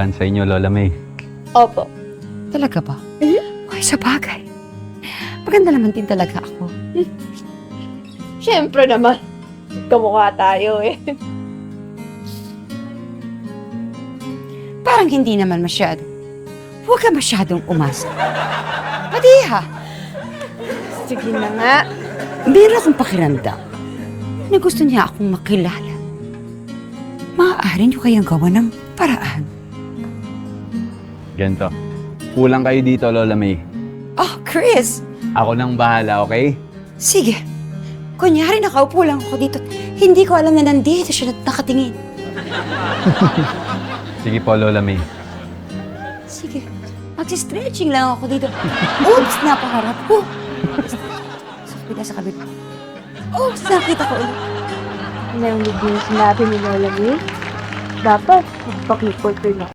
Sa inyo, Lola May. Opo. Talaga ba? Ay, sa bagay. Maganda naman din talaga ako. Siyempre naman. Kamukha tayo eh. Parang hindi naman masyado. Huwag ka masyadong umasa. Padiha, Sige na nga. meron akong pakiramdam na gusto niya akong makilala. Maaari niyo kayang gawa ng paraan. Ganito. Kulang kayo dito, Lola May. Oh, Chris! Ako nang bahala, okay? Sige. Kunyari nakaupo lang ako dito. Hindi ko alam na nandito siya nakatingin. Sige po, Lola May. Sige. Magsi-stretching lang ako dito. Oops! Napaharap ko. Sabi sa kabila. Oops! Nakita ko ulit. Narinig niyo yung sinabi ni Lola May? Dapat, magpakipot rin ako.